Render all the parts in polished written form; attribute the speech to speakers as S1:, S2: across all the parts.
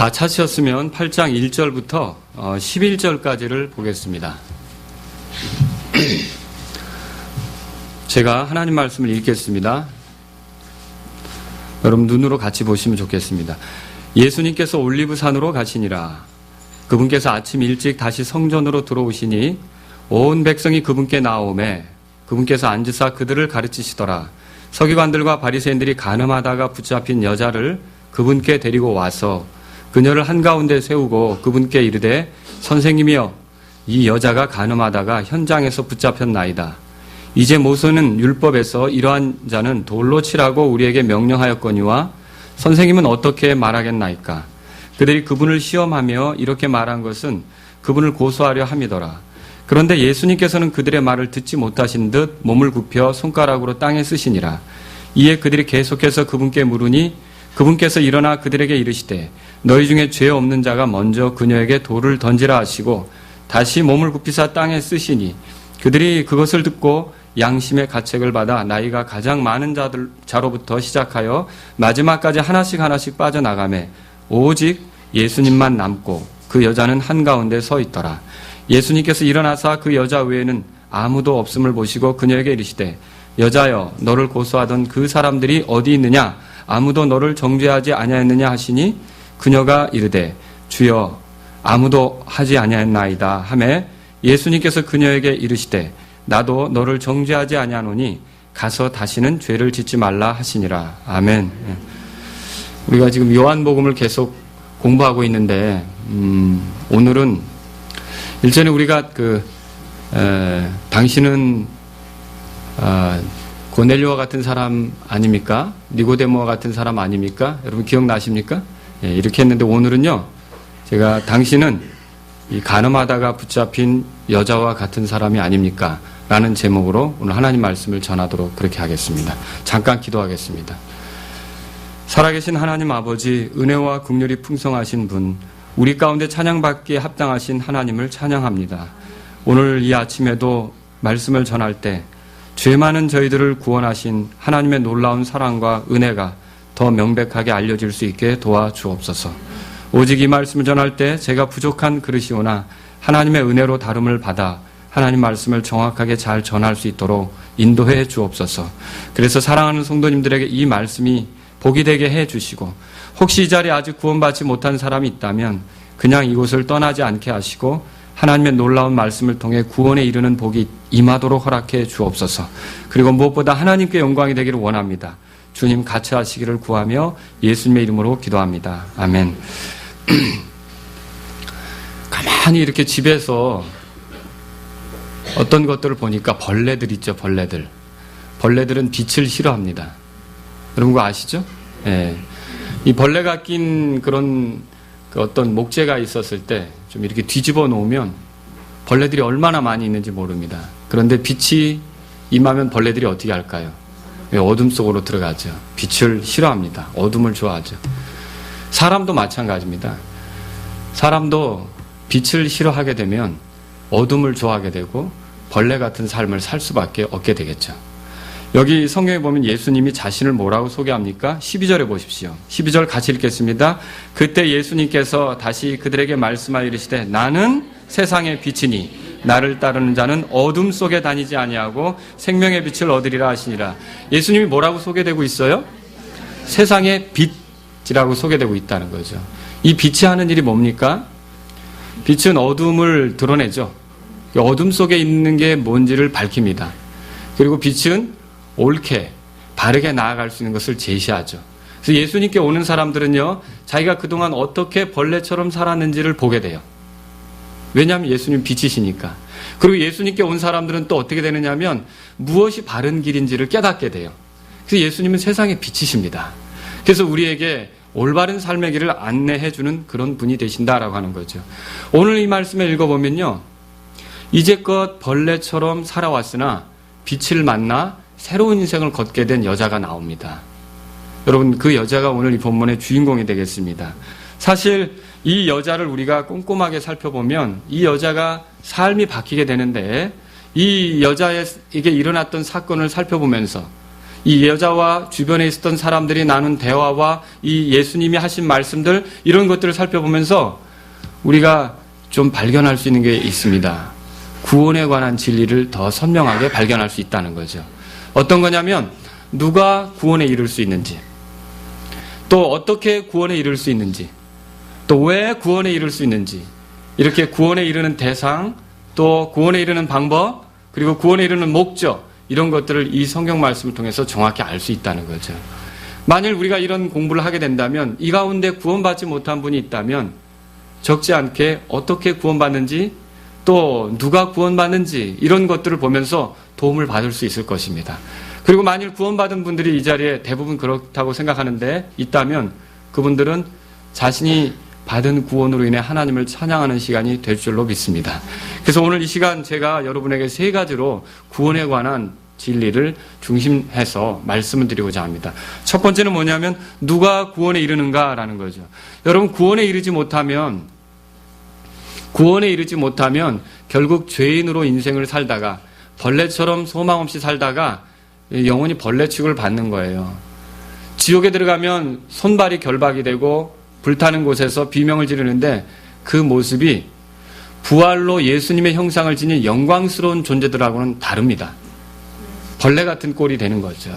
S1: 다 찾으셨으면 8장 1절부터 11절까지를 보겠습니다. 제가 하나님 말씀을 읽겠습니다. 여러분 눈으로 같이 보시면 좋겠습니다. 예수님께서 올리브산으로 가시니라. 그분께서 아침 일찍 다시 성전으로 들어오시니 온 백성이 그분께 나오매 그분께서 앉으사 그들을 가르치시더라. 서기관들과 바리새인들이 간음하다가 붙잡힌 여자를 그분께 데리고 와서 그녀를 한가운데 세우고 그분께 이르되 선생님이여 이 여자가 간음하다가 현장에서 붙잡혔나이다. 이제 모세는 율법에서 이러한 자는 돌로 치라고 우리에게 명령하였거니와 선생님은 어떻게 말하겠나이까. 그들이 그분을 시험하며 이렇게 말한 것은 그분을 고소하려 함이더라. 그런데 예수님께서는 그들의 말을 듣지 못하신 듯 몸을 굽혀 손가락으로 땅에 쓰시니라. 이에 그들이 계속해서 그분께 물으니 그분께서 일어나 그들에게 이르시되 너희 중에 죄 없는 자가 먼저 그녀에게 돌을 던지라 하시고 다시 몸을 굽히사 땅에 쓰시니 그들이 그것을 듣고 양심의 가책을 받아 나이가 가장 많은 자로부터 시작하여 마지막까지 하나씩 빠져나가매 오직 예수님만 남고 그 여자는 한가운데 서 있더라. 예수님께서 일어나사 그 여자 외에는 아무도 없음을 보시고 그녀에게 이르시되 여자여 너를 고소하던 그 사람들이 어디 있느냐 아무도 너를 정죄하지 아니하였느냐 하시니 그녀가 이르되 주여 아무도 하지 아니하였나이다 하매 예수님께서 그녀에게 이르시되 나도 너를 정죄하지 아니하노니 가서 다시는 죄를 짓지 말라 하시니라. 아멘. 우리가 지금 요한복음을 계속 공부하고 있는데 오늘은 일전에 우리가 당신은 고넬료와 같은 사람 아닙니까? 니고데모와 같은 사람 아닙니까? 여러분 기억나십니까? 예, 이렇게 했는데 오늘은요, 제가 당신은 이 간음하다가 붙잡힌 여자와 같은 사람이 아닙니까? 라는 제목으로 오늘 하나님 말씀을 전하도록 그렇게 하겠습니다. 잠깐 기도하겠습니다. 살아계신 하나님 아버지, 은혜와 긍휼이 풍성하신 분, 우리 가운데 찬양받기에 합당하신 하나님을 찬양합니다. 오늘 이 아침에도 말씀을 전할 때 죄 많은 저희들을 구원하신 하나님의 놀라운 사랑과 은혜가 더 명백하게 알려질 수 있게 도와주옵소서. 오직 이 말씀을 전할 때 제가 부족한 그릇이오나 하나님의 은혜로 다름을 받아 하나님 말씀을 정확하게 잘 전할 수 있도록 인도해 주옵소서. 그래서 사랑하는 성도님들에게 이 말씀이 복이 되게 해 주시고 혹시 이 자리에 아직 구원받지 못한 사람이 있다면 그냥 이곳을 떠나지 않게 하시고 하나님의 놀라운 말씀을 통해 구원에 이르는 복이 임하도록 허락해 주옵소서. 그리고 무엇보다 하나님께 영광이 되기를 원합니다. 주님 같이 하시기를 구하며 예수님의 이름으로 기도합니다. 아멘. 가만히 이렇게 집에서 어떤 것들을 보니까 벌레들 있죠, 벌레들. 벌레들은 빛을 싫어합니다. 여러분 그거 아시죠? 예. 이 벌레가 낀 그런 어떤 목재가 있었을 때 좀 이렇게 뒤집어 놓으면 벌레들이 얼마나 많이 있는지 모릅니다. 그런데 빛이 임하면 벌레들이 어떻게 할까요? 어둠 속으로 들어가죠. 빛을 싫어합니다. 어둠을 좋아하죠. 사람도 마찬가지입니다. 사람도 빛을 싫어하게 되면 어둠을 좋아하게 되고 벌레 같은 삶을 살 수밖에 없게 되겠죠. 여기 성경에 보면 예수님이 자신을 뭐라고 소개합니까? 12절에 보십시오. 12절 같이 읽겠습니다. 그때 예수님께서 다시 그들에게 말씀하여 이르시되 나는 세상의 빛이니 나를 따르는 자는 어둠 속에 다니지 아니하고 생명의 빛을 얻으리라 하시니라. 예수님이 뭐라고 소개되고 있어요? 세상의 빛이라고 소개되고 있다는 거죠. 이 빛이 하는 일이 뭡니까? 빛은 어둠을 드러내죠. 어둠 속에 있는 게 뭔지를 밝힙니다. 그리고 빛은 옳게 바르게 나아갈 수 있는 것을 제시하죠. 그래서 예수님께 오는 사람들은요, 자기가 그동안 어떻게 벌레처럼 살았는지를 보게 돼요. 왜냐하면 예수님 빛이시니까. 그리고 예수님께 온 사람들은 또 어떻게 되느냐 하면 무엇이 바른 길인지를 깨닫게 돼요. 그래서 예수님은 세상의 빛이십니다. 그래서 우리에게 올바른 삶의 길을 안내해주는 그런 분이 되신다라고 하는 거죠. 오늘 이 말씀을 읽어보면요, 이제껏 벌레처럼 살아왔으나 빛을 만나 새로운 인생을 걷게 된 여자가 나옵니다. 여러분 그 여자가 오늘 이 본문의 주인공이 되겠습니다. 사실 이 여자를 우리가 꼼꼼하게 살펴보면 이 여자가 삶이 바뀌게 되는데 이 여자에게 일어났던 사건을 살펴보면서 이 여자와 주변에 있었던 사람들이 나눈 대화와 이 예수님이 하신 말씀들, 이런 것들을 살펴보면서 우리가 좀 발견할 수 있는 게 있습니다. 구원에 관한 진리를 더 선명하게 발견할 수 있다는 거죠. 어떤 거냐면 누가 구원에 이를 수 있는지, 또 어떻게 구원에 이를 수 있는지, 또 왜 구원에 이를 수 있는지, 이렇게 구원에 이르는 대상, 또 구원에 이르는 방법, 그리고 구원에 이르는 목적, 이런 것들을 이 성경 말씀을 통해서 정확히 알 수 있다는 거죠. 만일 우리가 이런 공부를 하게 된다면, 이 가운데 구원받지 못한 분이 있다면 적지 않게 어떻게 구원받는지, 또 누가 구원받는지, 이런 것들을 보면서 도움을 받을 수 있을 것입니다. 그리고 만일 구원받은 분들이 이 자리에 대부분 그렇다고 생각하는데 있다면, 그분들은 자신이 받은 구원으로 인해 하나님을 찬양하는 시간이 될 줄로 믿습니다. 그래서 오늘 이 시간 제가 여러분에게 세 가지로 구원에 관한 진리를 중심해서 말씀을 드리고자 합니다. 첫 번째는 뭐냐면 누가 구원에 이르는가라는 거죠. 여러분, 구원에 이르지 못하면 결국 죄인으로 인생을 살다가 벌레처럼 소망 없이 살다가 영원히 벌레 취급을 받는 거예요. 지옥에 들어가면 손발이 결박이 되고 불타는 곳에서 비명을 지르는데, 그 모습이 부활로 예수님의 형상을 지닌 영광스러운 존재들하고는 다릅니다. 벌레 같은 꼴이 되는 거죠.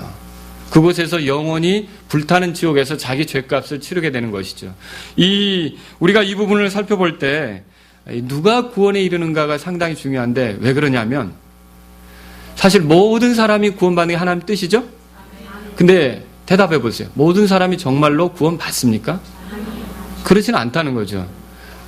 S1: 그곳에서 영원히 불타는 지옥에서 자기 죄값을 치르게 되는 것이죠. 우리가 이 부분을 살펴볼 때 누가 구원에 이르는가가 상당히 중요한데, 왜 그러냐면 사실 모든 사람이 구원받는 게 하나님 뜻이죠? 근데 대답해 보세요. 모든 사람이 정말로 구원받습니까? 그렇지는 않다는 거죠.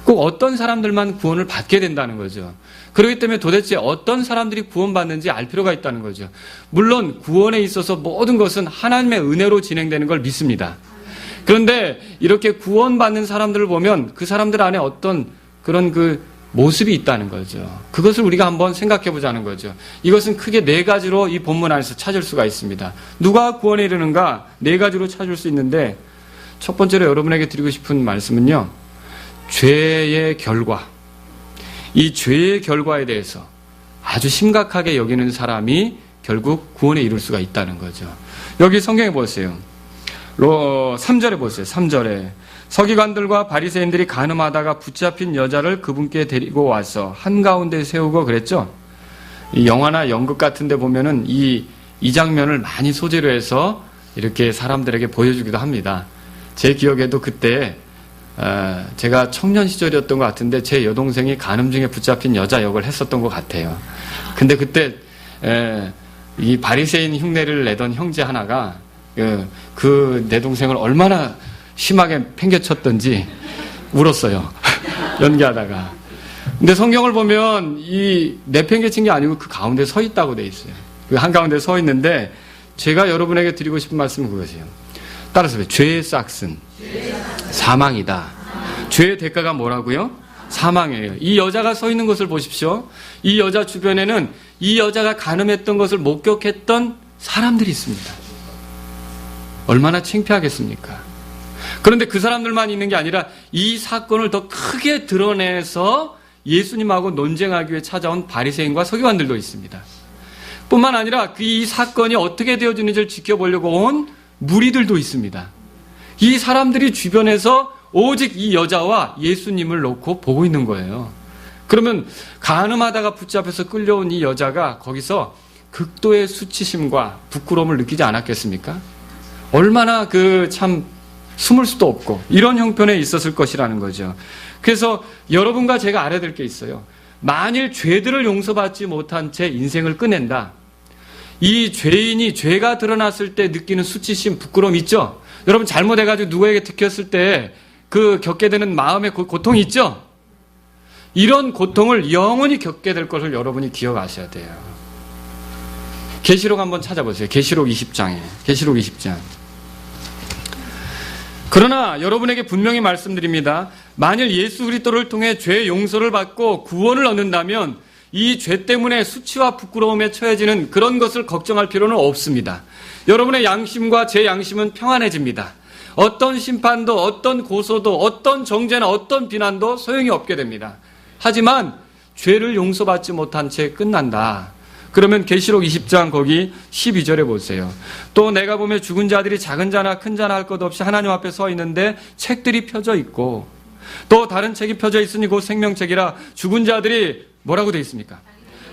S1: 꼭 어떤 사람들만 구원을 받게 된다는 거죠. 그렇기 때문에 도대체 어떤 사람들이 구원받는지 알 필요가 있다는 거죠. 물론 구원에 있어서 모든 것은 하나님의 은혜로 진행되는 걸 믿습니다. 그런데 이렇게 구원받는 사람들을 보면 그 사람들 안에 어떤 그런 그 모습이 있다는 거죠. 그것을 우리가 한번 생각해 보자는 거죠. 이것은 크게 네 가지로 이 본문 안에서 찾을 수가 있습니다. 누가 구원에 이르는가? 네 가지로 찾을 수 있는데, 첫 번째로 여러분에게 드리고 싶은 말씀은요, 죄의 결과, 이 죄의 결과에 대해서 아주 심각하게 여기는 사람이 결국 구원에 이룰 수가 있다는 거죠. 여기 성경에 보세요. 3절에 보세요. 3절에 서기관들과 바리새인들이 간음하다가 붙잡힌 여자를 그분께 데리고 와서 한가운데 세우고 그랬죠. 이 영화나 연극 같은 데 보면은 이 장면을 많이 소재로 해서 이렇게 사람들에게 보여주기도 합니다. 제 기억에도 그때 제가 청년 시절이었던 것 같은데 제 여동생이 간음 중에 붙잡힌 여자 역을 했었던 것 같아요. 근데 그때 이 바리새인 흉내를 내던 형제 하나가 그 내 동생을 얼마나 심하게 팽개쳤던지 울었어요. 연기하다가. 근데 성경을 보면 이 내팽개친 게 아니고 그 가운데 서 있다고 돼 있어요. 그 한가운데 서 있는데, 제가 여러분에게 드리고 싶은 말씀은 그것이에요. 따라서 죄의 싹은 사망이다. 죄의 대가가 뭐라고요? 사망이에요. 이 여자가 서 있는 것을 보십시오. 이 여자 주변에는 이 여자가 간음했던 것을 목격했던 사람들이 있습니다. 얼마나 창피하겠습니까? 그런데 그 사람들만 있는 게 아니라 이 사건을 더 크게 드러내서 예수님하고 논쟁하기 위해 찾아온 바리새인과 서기관들도 있습니다. 뿐만 아니라 이 사건이 어떻게 되어지는지를 지켜보려고 온 무리들도 있습니다. 이 사람들이 주변에서 오직 이 여자와 예수님을 놓고 보고 있는 거예요. 그러면 간음하다가 붙잡혀서 끌려온 이 여자가 거기서 극도의 수치심과 부끄러움을 느끼지 않았겠습니까? 얼마나 참 숨을 수도 없고 이런 형편에 있었을 것이라는 거죠. 그래서 여러분과 제가 알아야 될 게 있어요. 만일 죄들을 용서받지 못한 채 인생을 끝낸다. 이 죄인이 죄가 드러났을 때 느끼는 수치심, 부끄러움 있죠? 여러분 잘못해가지고 누구에게 들켰을 때 그 겪게 되는 마음의 고통이 있죠? 이런 고통을 영원히 겪게 될 것을 여러분이 기억하셔야 돼요. 계시록 한번 찾아보세요. 계시록 20장에. 계시록 20장. 그러나 여러분에게 분명히 말씀드립니다. 만일 예수 그리스도를 통해 죄 용서를 받고 구원을 얻는다면 이 죄 때문에 수치와 부끄러움에 처해지는 그런 것을 걱정할 필요는 없습니다. 여러분의 양심과 제 양심은 평안해집니다. 어떤 심판도, 어떤 고소도, 어떤 정죄나 어떤 비난도 소용이 없게 됩니다. 하지만 죄를 용서받지 못한 채 끝난다. 그러면 계시록 20장 거기 12절에 보세요. 또 내가 보면 죽은 자들이 작은 자나 큰 자나 할 것 없이 하나님 앞에 서 있는데 책들이 펴져 있고 또 다른 책이 펴져 있으니 곧 생명책이라 죽은 자들이 뭐라고 되어 있습니까?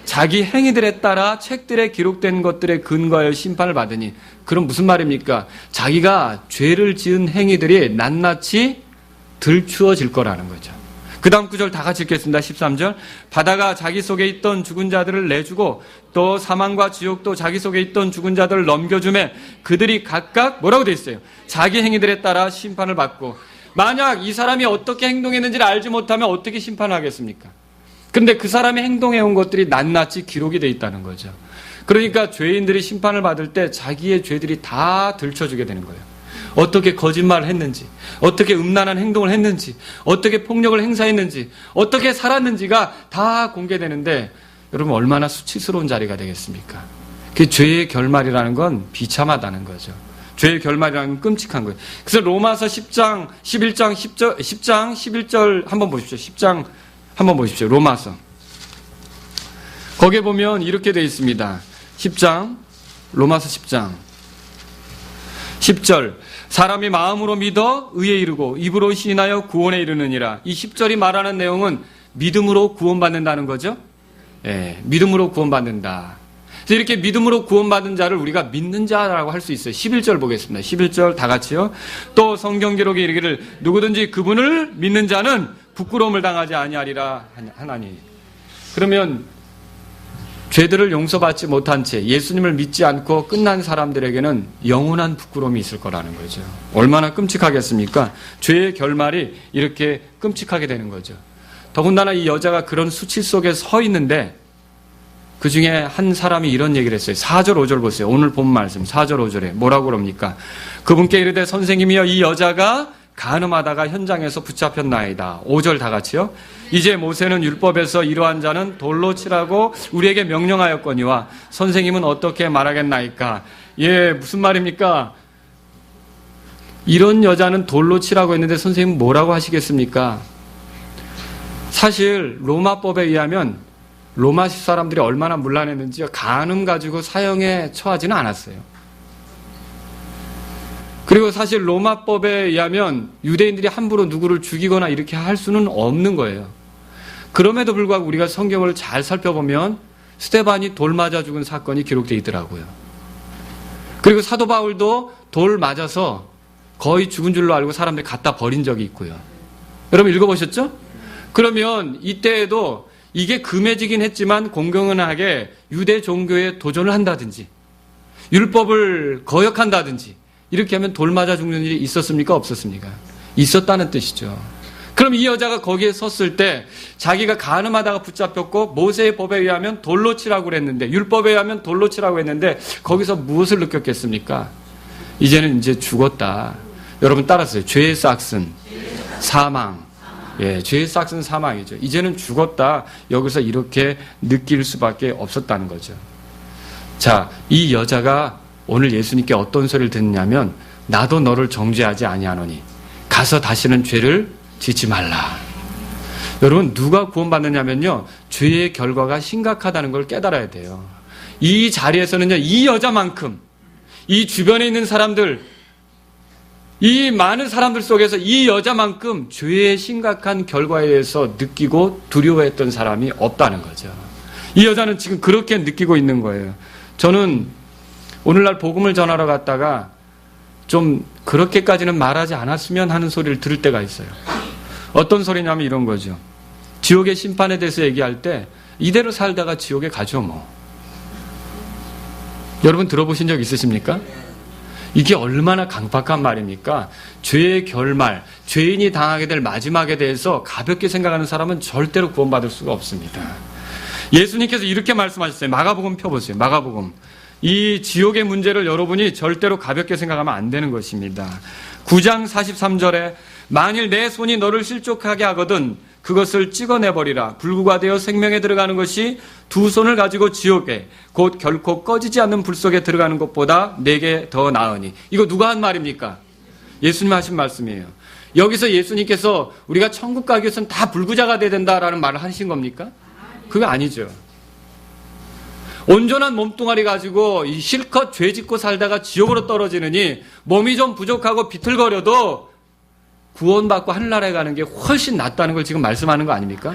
S1: 자기 행위들에 따라 책들에 기록된 것들에 근거하여 심판을 받으니. 그럼 무슨 말입니까? 자기가 죄를 지은 행위들이 낱낱이 들추어질 거라는 거죠. 그 다음 구절 다 같이 읽겠습니다. 13절. 바다가 자기 속에 있던 죽은 자들을 내주고 또 사망과 지옥도 자기 속에 있던 죽은 자들을 넘겨주매 그들이 각각 뭐라고 되어 있어요? 자기 행위들에 따라 심판을 받고. 만약 이 사람이 어떻게 행동했는지를 알지 못하면 어떻게 심판을 하겠습니까? 그런데 그 사람이 행동해온 것들이 낱낱이 기록이 되어 있다는 거죠. 그러니까 죄인들이 심판을 받을 때 자기의 죄들이 다 들춰주게 되는 거예요. 어떻게 거짓말을 했는지, 어떻게 음란한 행동을 했는지, 어떻게 폭력을 행사했는지, 어떻게 살았는지가 다 공개되는데 여러분 얼마나 수치스러운 자리가 되겠습니까? 그 죄의 결말이라는 건 비참하다는 거죠. 죄의 결말이라는 건 끔찍한 거예요. 그래서 로마서 10장 11절 한번 보십시오. 10장 한번 보십시오. 로마서. 거기에 보면 이렇게 되어 있습니다. 10장, 로마서 10장. 10절. 사람이 마음으로 믿어 의에 이르고 입으로 시인하여 구원에 이르느니라. 이 10절이 말하는 내용은 믿음으로 구원받는다는 거죠. 예, 믿음으로 구원받는다. 그래서 이렇게 믿음으로 구원받은 자를 우리가 믿는 자라고 할 수 있어요. 11절 보겠습니다. 11절 다 같이요. 또 성경 기록에 이르기를 누구든지 그분을 믿는 자는 부끄러움을 당하지 아니하리라 하나니. 그러면 죄들을 용서받지 못한 채 예수님을 믿지 않고 끝난 사람들에게는 영원한 부끄러움이 있을 거라는 거죠. 얼마나 끔찍하겠습니까? 죄의 결말이 이렇게 끔찍하게 되는 거죠. 더군다나 이 여자가 그런 수치 속에 서 있는데 그 중에 한 사람이 이런 얘기를 했어요. 4절 5절 보세요. 오늘 본 말씀 4절 5절에 뭐라고 그럽니까? 그분께 이르되 선생님이여 이 여자가 간음하다가 현장에서 붙잡혔나이다. 5절 다 같이요. 이제 모세는 율법에서 이러한 자는 돌로 치라고 우리에게 명령하였거니와 선생님은 어떻게 말하겠나이까? 예, 무슨 말입니까? 이런 여자는 돌로 치라고 했는데 선생님은 뭐라고 하시겠습니까? 사실 로마법에 의하면 로마 사람들이 얼마나 문란했는지 간음 가지고 사형에 처하지는 않았어요. 그리고 사실 로마법에 의하면 유대인들이 함부로 누구를 죽이거나 이렇게 할 수는 없는 거예요. 그럼에도 불구하고 우리가 성경을 잘 살펴보면 스데반이 돌 맞아 죽은 사건이 기록되어 있더라고요. 그리고 사도 바울도 돌 맞아서 거의 죽은 줄로 알고 사람들이 갖다 버린 적이 있고요. 여러분 읽어보셨죠? 그러면 이때에도 이게 금해지긴 했지만 공공연하게 유대 종교에 도전을 한다든지 율법을 거역한다든지 이렇게 하면 돌 맞아 죽는 일이 있었습니까? 없었습니까? 있었다는 뜻이죠. 그럼 이 여자가 거기에 섰을 때 자기가 간음하다가 붙잡혔고 모세의 법에 의하면 돌로 치라고 그랬는데 율법에 의하면 돌로 치라고 했는데 거기서 무엇을 느꼈겠습니까? 이제는 이제 죽었다. 여러분 따라서요. 죄의 싹슨 사망. 예, 죄의 싹슨 사망이죠. 이제는 죽었다. 여기서 이렇게 느낄 수밖에 없었다는 거죠. 자, 이 여자가 오늘 예수님께 어떤 소리를 듣느냐면 나도 너를 정죄하지 아니하노니 가서 다시는 죄를 짓지 말라. 여러분 누가 구원받느냐면요. 죄의 결과가 심각하다는 걸 깨달아야 돼요. 이 자리에서는요. 이 여자만큼 이 주변에 있는 사람들 이 많은 사람들 속에서 이 여자만큼 죄의 심각한 결과에 의해서 느끼고 두려워했던 사람이 없다는 거죠. 이 여자는 지금 그렇게 느끼고 있는 거예요. 저는 오늘날 복음을 전하러 갔다가 좀 그렇게까지는 말하지 않았으면 하는 소리를 들을 때가 있어요. 어떤 소리냐면 이런 거죠. 지옥의 심판에 대해서 얘기할 때 이대로 살다가 지옥에 가죠 뭐. 여러분 들어보신 적 있으십니까? 이게 얼마나 강박한 말입니까? 죄의 결말, 죄인이 당하게 될 마지막에 대해서 가볍게 생각하는 사람은 절대로 구원받을 수가 없습니다. 예수님께서 이렇게 말씀하셨어요. 마가복음 펴보세요. 마가복음. 이 지옥의 문제를 여러분이 절대로 가볍게 생각하면 안 되는 것입니다. 9장 43절에 만일 내 손이 너를 실족하게 하거든 그것을 찍어내버리라. 불구가 되어 생명에 들어가는 것이 두 손을 가지고 지옥에 곧 결코 꺼지지 않는 불 속에 들어가는 것보다 내게 더 나으니. 이거 누가 한 말입니까? 예수님 하신 말씀이에요. 여기서 예수님께서 우리가 천국 가기 위해서는 다 불구자가 돼야 된다라는 말을 하신 겁니까? 그거 아니죠. 온전한 몸뚱아리 가지고 실컷 죄 짓고 살다가 지옥으로 떨어지느니 몸이 좀 부족하고 비틀거려도 구원받고 하늘나라에 가는 게 훨씬 낫다는 걸 지금 말씀하는 거 아닙니까?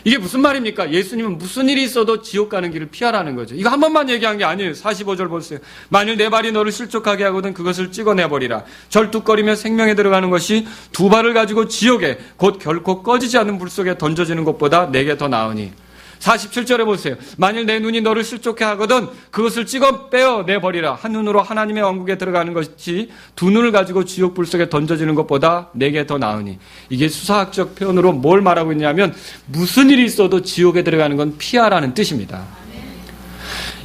S1: 이게 무슨 말입니까? 예수님은 무슨 일이 있어도 지옥 가는 길을 피하라는 거죠. 이거 한 번만 얘기한 게 아니에요. 45절 보세요. 만일 내 발이 너를 실족하게 하거든 그것을 찍어내버리라. 절뚝거리며 생명에 들어가는 것이 두 발을 가지고 지옥에 곧 결코 꺼지지 않는 불 속에 던져지는 것보다 내게 더 나으니. 47절에 보세요. 만일 내 눈이 너를 실족해 하거든 그것을 찍어 빼어내버리라. 한 눈으로 하나님의 왕국에 들어가는 것이 두 눈을 가지고 지옥 불 속에 던져지는 것보다 내게 더 나으니. 이게 수사학적 표현으로 뭘 말하고 있냐면 무슨 일이 있어도 지옥에 들어가는 건 피하라는 뜻입니다.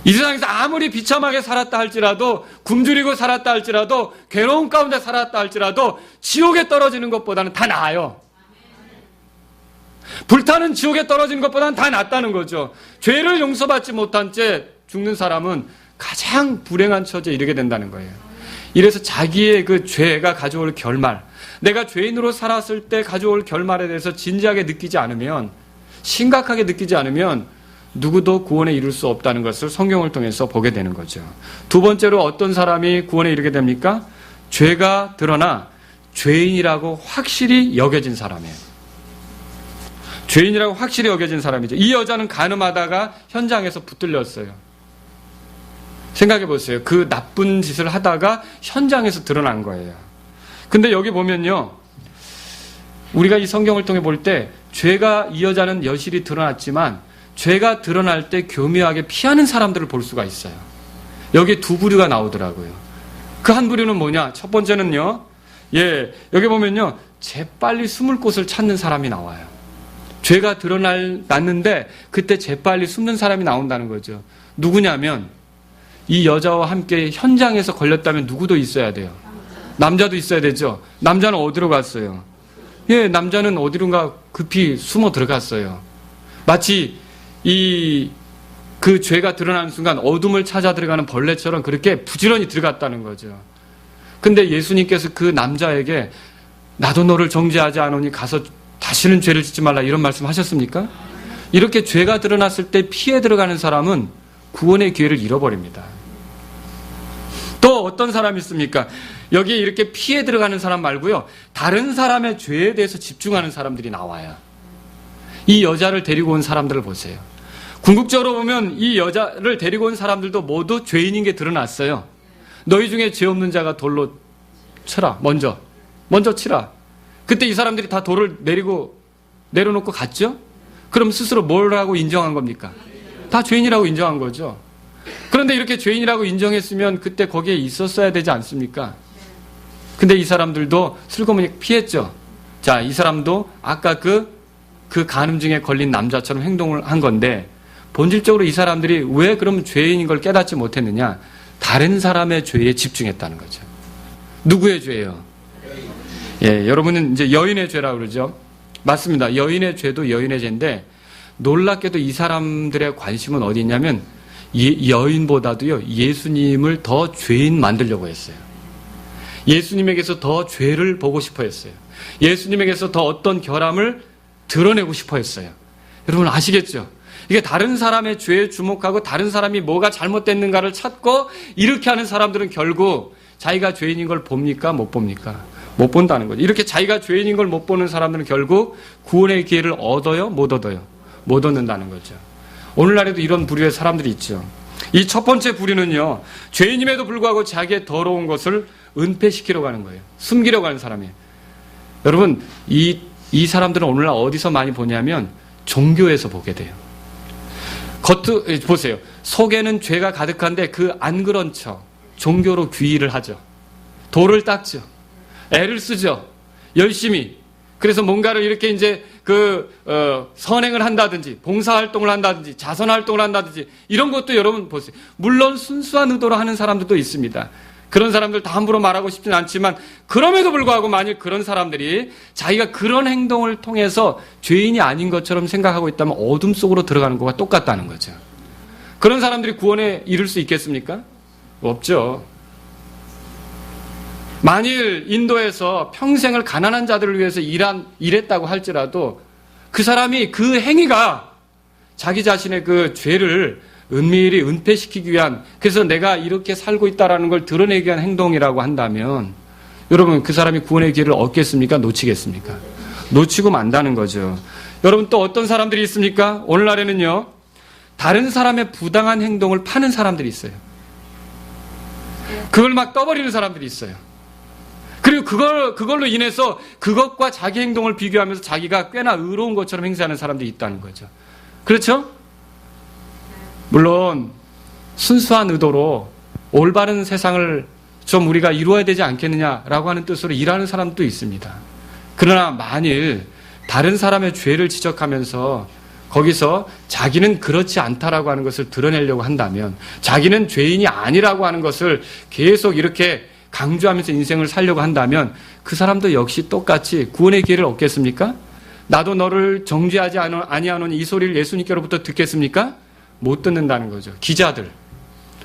S1: 이 세상에서 아무리 비참하게 살았다 할지라도 굶주리고 살았다 할지라도 괴로운 가운데 살았다 할지라도 지옥에 떨어지는 것보다는 다 나아요. 불타는 지옥에 떨어지는 것보다는 다 낫다는 거죠. 죄를 용서받지 못한 채 죽는 사람은 가장 불행한 처지에 이르게 된다는 거예요. 이래서 자기의 그 죄가 가져올 결말, 내가 죄인으로 살았을 때 가져올 결말에 대해서 진지하게 느끼지 않으면, 심각하게 느끼지 않으면 누구도 구원에 이룰 수 없다는 것을 성경을 통해서 보게 되는 거죠. 두 번째로 어떤 사람이 구원에 이르게 됩니까? 죄가 드러나 죄인이라고 확실히 여겨진 사람이에요. 죄인이라고 확실히 여겨진 사람이죠. 이 여자는 간음하다가 현장에서 붙들렸어요. 생각해 보세요. 그 나쁜 짓을 하다가 현장에서 드러난 거예요. 근데 여기 보면요. 우리가 이 성경을 통해 볼 때 죄가 이 여자는 여실히 드러났지만 죄가 드러날 때 교묘하게 피하는 사람들을 볼 수가 있어요. 여기 두 부류가 나오더라고요. 그 한 부류는 뭐냐? 첫 번째는요. 여기 보면요. 재빨리 숨을 곳을 찾는 사람이 나와요. 죄가 드러났는데 그때 재빨리 숨는 사람이 나온다는 거죠. 누구냐면 이 여자와 함께 현장에서 걸렸다면 누구도 있어야 돼요. 남자도 있어야 되죠. 남자는 어디로 갔어요? 남자는 어디론가 급히 숨어 들어갔어요. 마치 그 죄가 드러나는 순간 어둠을 찾아 들어가는 벌레처럼 그렇게 부지런히 들어갔다는 거죠. 근데 예수님께서 그 남자에게 나도 너를 정죄하지 않으니 가서 다시는 죄를 짓지 말라 이런 말씀 하셨습니까? 이렇게 죄가 드러났을 때 피해 들어가는 사람은 구원의 기회를 잃어버립니다. 또 어떤 사람이 있습니까? 여기에 이렇게 피해 들어가는 사람 말고요. 다른 사람의 죄에 대해서 집중하는 사람들이 나와요. 이 여자를 데리고 온 사람들을 보세요. 궁극적으로 보면 이 여자를 데리고 온 사람들도 모두 죄인인 게 드러났어요. 너희 중에 죄 없는 자가 돌로 쳐라. 먼저 치라. 그때 이 사람들이 다 돌을 내려놓고 갔죠? 그럼 스스로 뭘 하고 인정한 겁니까? 다 죄인이라고 인정한 거죠. 그런데 이렇게 죄인이라고 인정했으면 그때 거기에 있었어야 되지 않습니까? 근데 이 사람들도 슬그머니 피했죠. 자, 이 사람도 아까 그 간음증에 걸린 남자처럼 행동을 한 건데 본질적으로 이 사람들이 왜 그럼 죄인인 걸 깨닫지 못했느냐? 다른 사람의 죄에 집중했다는 거죠. 누구의 죄예요? 여러분은 이제 여인의 죄라고 그러죠. 맞습니다. 여인의 죄도 여인의 죄인데 놀랍게도 이 사람들의 관심은 어디 있냐면 여인보다도요 예수님을 더 죄인 만들려고 했어요. 예수님에게서 더 죄를 보고 싶어 했어요. 예수님에게서 더 어떤 결함을 드러내고 싶어 했어요. 여러분 아시겠죠? 이게 다른 사람의 죄에 주목하고 다른 사람이 뭐가 잘못됐는가를 찾고 이렇게 하는 사람들은 결국 자기가 죄인인 걸 봅니까? 못 봅니까? 못 본다는 거죠. 이렇게 자기가 죄인인 걸 못 보는 사람들은 결국 구원의 기회를 얻어요? 못 얻어요? 못 얻는다는 거죠. 오늘날에도 이런 부류의 사람들이 있죠. 이 첫 번째 부류는요. 죄인임에도 불구하고 자기의 더러운 것을 은폐시키려고 하는 거예요. 숨기려고 하는 사람이에요. 여러분 이 사람들은 오늘날 어디서 많이 보냐면 종교에서 보게 돼요. 보세요. 속에는 죄가 가득한데 그 안 그런 척 종교로 귀의를 하죠. 돌을 닦죠. 애를 쓰죠. 열심히. 그래서 뭔가를 이렇게 이제 선행을 한다든지, 봉사활동을 한다든지, 자선활동을 한다든지, 이런 것도 여러분 보세요. 물론 순수한 의도로 하는 사람들도 있습니다. 그런 사람들 다 함부로 말하고 싶진 않지만, 그럼에도 불구하고 만일 그런 사람들이 자기가 그런 행동을 통해서 죄인이 아닌 것처럼 생각하고 있다면 어둠 속으로 들어가는 것과 똑같다는 거죠. 그런 사람들이 구원에 이를 수 있겠습니까? 없죠. 만일 인도에서 평생을 가난한 자들을 위해서 일했다고 할지라도 그 사람이 그 행위가 자기 자신의 그 죄를 은밀히 은폐시키기 위한, 그래서 내가 이렇게 살고 있다라는 걸 드러내기 위한 행동이라고 한다면 여러분 그 사람이 구원의 기회를 얻겠습니까? 놓치겠습니까? 놓치고 만다는 거죠. 여러분 또 어떤 사람들이 있습니까? 오늘날에는요, 다른 사람의 부당한 행동을 파는 사람들이 있어요. 그걸 막 떠버리는 사람들이 있어요. 그리고 그걸로 인해서 그것과 자기 행동을 비교하면서 자기가 꽤나 의로운 것처럼 행세하는 사람들이 있다는 거죠. 그렇죠? 물론 순수한 의도로 올바른 세상을 좀 우리가 이루어야 되지 않겠느냐라고 하는 뜻으로 일하는 사람도 있습니다. 그러나 만일 다른 사람의 죄를 지적하면서 거기서 자기는 그렇지 않다라고 하는 것을 드러내려고 한다면, 자기는 죄인이 아니라고 하는 것을 계속 이렇게 강조하면서 인생을 살려고 한다면 그 사람도 역시 똑같이 구원의 기회를 얻겠습니까? 나도 너를 정죄하지 아니하노니 이 소리를 예수님께로부터 듣겠습니까? 못 듣는다는 거죠. 기자들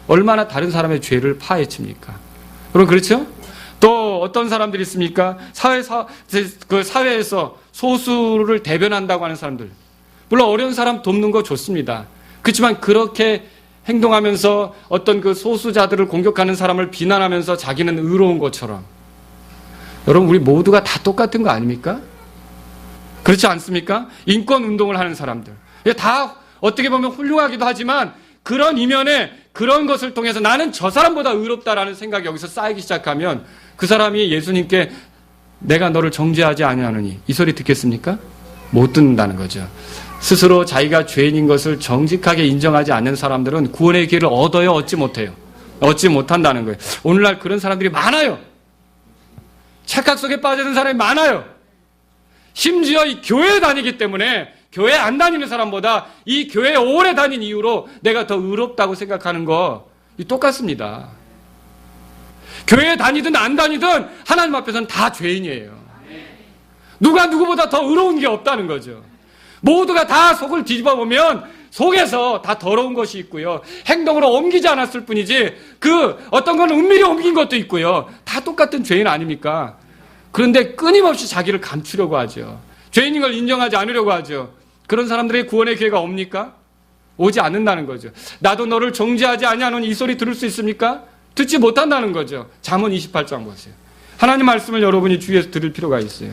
S1: 얼마나 다른 사람의 죄를 파헤칩니까? 여러분 그렇죠? 또 어떤 사람들이 있습니까? 사회에서 소수를 대변한다고 하는 사람들, 물론 어려운 사람 돕는 거 좋습니다. 그렇지만 그렇게 행동하면서 어떤 그 소수자들을 공격하는 사람을 비난하면서 자기는 의로운 것처럼, 여러분 우리 모두가 다 똑같은 거 아닙니까? 그렇지 않습니까? 인권 운동을 하는 사람들 다 어떻게 보면 훌륭하기도 하지만 그런 이면에 그런 것을 통해서 나는 저 사람보다 의롭다라는 생각이 여기서 쌓이기 시작하면 그 사람이 예수님께 내가 너를 정죄하지 아니하노니 이 소리 듣겠습니까? 못 듣는다는 거죠. 스스로 자기가 죄인인 것을 정직하게 인정하지 않는 사람들은 구원의 기회를 얻어요? 얻지 못해요? 얻지 못한다는 거예요. 오늘날 그런 사람들이 많아요. 착각 속에 빠지는 사람이 많아요. 심지어 이 교회에 다니기 때문에 교회 안 다니는 사람보다 이 교회에 오래 다닌 이후로 내가 더 의롭다고 생각하는 거 똑같습니다. 교회에 다니든 안 다니든 하나님 앞에서는 다 죄인이에요. 누가 누구보다 더 의로운 게 없다는 거죠. 모두가 다 속을 뒤집어 보면 속에서 다 더러운 것이 있고요. 행동으로 옮기지 않았을 뿐이지 어떤 건 은밀히 옮긴 것도 있고요. 다 똑같은 죄인 아닙니까? 그런데 끊임없이 자기를 감추려고 하죠. 죄인인 걸 인정하지 않으려고 하죠. 그런 사람들의 구원의 기회가 옵니까? 오지 않는다는 거죠. 나도 너를 정죄하지 아니하노니 이 소리 들을 수 있습니까? 듣지 못한다는 거죠. 잠언 28장 보세요. 하나님 말씀을 여러분이 주위에서 들을 필요가 있어요.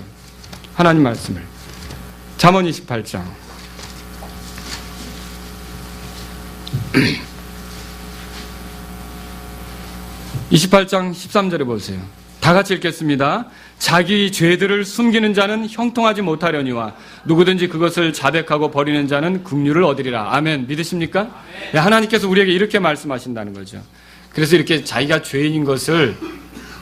S1: 하나님 말씀을. 잠언 28장. (28장) 13절에 보세요. 다 같이 읽겠습니다. 자기 죄들을 숨기는 자는 형통하지 못하려니와 누구든지 그것을 자백하고 버리는 자는 긍휼을 얻으리라. 아멘. 믿으십니까? 네, 하나님께서 우리에게 이렇게 말씀하신다는 거죠. 그래서 이렇게 자기가 죄인인 것을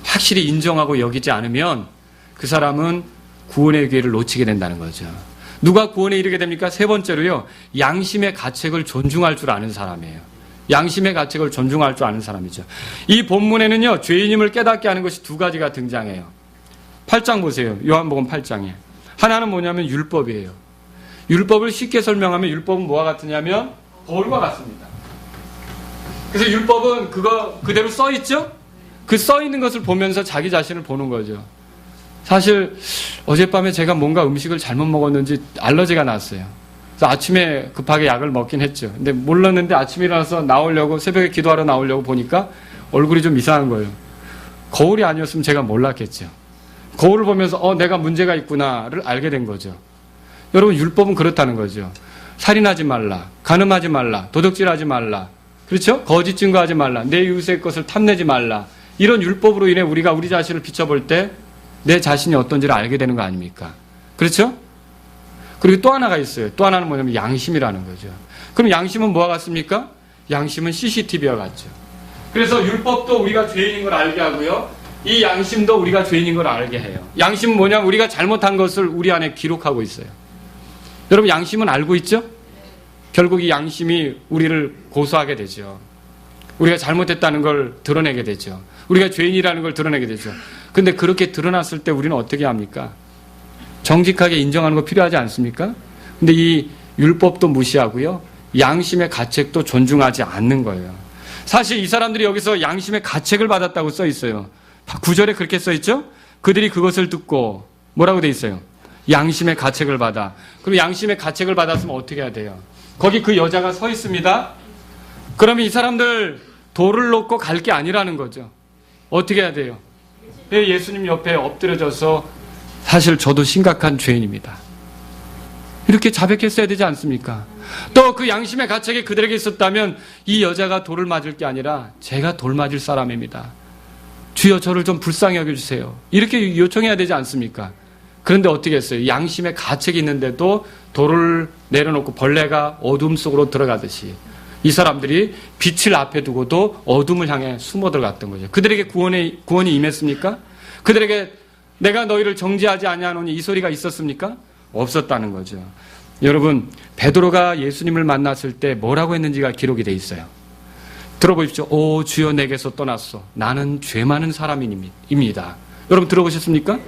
S1: 확실히 인정하고 여기지 않으면 그 사람은 구원의 기회를 놓치게 된다는 거죠. 누가 구원에 이르게 됩니까? 세 번째로요, 양심의 가책을 존중할 줄 아는 사람이에요. 양심의 가책을 존중할 줄 아는 사람이죠. 이 본문에는요, 죄인임을 깨닫게 하는 것이 두 가지가 등장해요. 8장 보세요. 요한복음 8장에. 하나는 뭐냐면 율법이에요. 율법을 쉽게 설명하면 율법은 뭐와 같으냐면 거울과 같습니다. 그래서 율법은 그거 그대로 써 있죠? 그 써 있는 것을 보면서 자기 자신을 보는 거죠. 사실 어젯밤에 제가 뭔가 음식을 잘못 먹었는지 알러지가 났어요. 그래서 아침에 급하게 약을 먹긴 했죠. 근데 몰랐는데 아침에 일어나서 나오려고, 새벽에 기도하러 나오려고 보니까 얼굴이 좀 이상한 거예요. 거울이 아니었으면 제가 몰랐겠죠. 거울을 보면서 내가 문제가 있구나를 알게 된 거죠. 여러분 율법은 그렇다는 거죠. 살인하지 말라, 간음하지 말라, 도둑질하지 말라, 그렇죠? 거짓 증거하지 말라, 내 이웃의 것을 탐내지 말라. 이런 율법으로 인해 우리가 우리 자신을 비춰볼 때 내 자신이 어떤지를 알게 되는 거 아닙니까? 그렇죠? 그리고 또 하나가 있어요. 또 하나는 뭐냐면 양심이라는 거죠. 그럼 양심은 뭐와 같습니까? 양심은 CCTV와 같죠. 그래서 율법도 우리가 죄인인 걸 알게 하고요, 이 양심도 우리가 죄인인 걸 알게 해요. 양심은 뭐냐면 우리가 잘못한 것을 우리 안에 기록하고 있어요. 여러분 양심은 알고 있죠? 결국 이 양심이 우리를 고소하게 되죠. 우리가 잘못했다는 걸 드러내게 되죠. 우리가 죄인이라는 걸 드러내게 되죠. 근데 그렇게 드러났을 때 우리는 어떻게 합니까? 정직하게 인정하는 거 필요하지 않습니까? 근데 이 율법도 무시하고요, 양심의 가책도 존중하지 않는 거예요. 사실 이 사람들이 여기서 양심의 가책을 받았다고 써 있어요. 9절에 그렇게 써 있죠? 그들이 그것을 듣고 뭐라고 돼 있어요? 양심의 가책을 받아. 그럼 양심의 가책을 받았으면 어떻게 해야 돼요? 거기 그 여자가 서 있습니다. 그러면 이 사람들 돌을 놓고 갈 게 아니라는 거죠. 어떻게 해야 돼요? 예수님 옆에 엎드려져서 사실 저도 심각한 죄인입니다. 이렇게 자백했어야 되지 않습니까? 또 그 양심의 가책이 그들에게 있었다면 이 여자가 돌을 맞을 게 아니라 제가 돌 맞을 사람입니다. 주여 저를 좀 불쌍히 여겨주세요. 이렇게 요청해야 되지 않습니까? 그런데 어떻게 했어요? 양심의 가책이 있는데도 돌을 내려놓고 벌레가 어둠 속으로 들어가듯이 이 사람들이 빛을 앞에 두고도 어둠을 향해 숨어 들어갔던 거죠. 그들에게 구원이 임했습니까? 그들에게 내가 너희를 정죄하지 아니하노니 이 소리가 있었습니까? 없었다는 거죠. 여러분, 베드로가 예수님을 만났을 때 뭐라고 했는지가 기록이 돼 있어요. 들어보십시오. 오 주여 내게서 떠났소. 나는 죄 많은 사람입니다. 여러분 들어보셨습니까?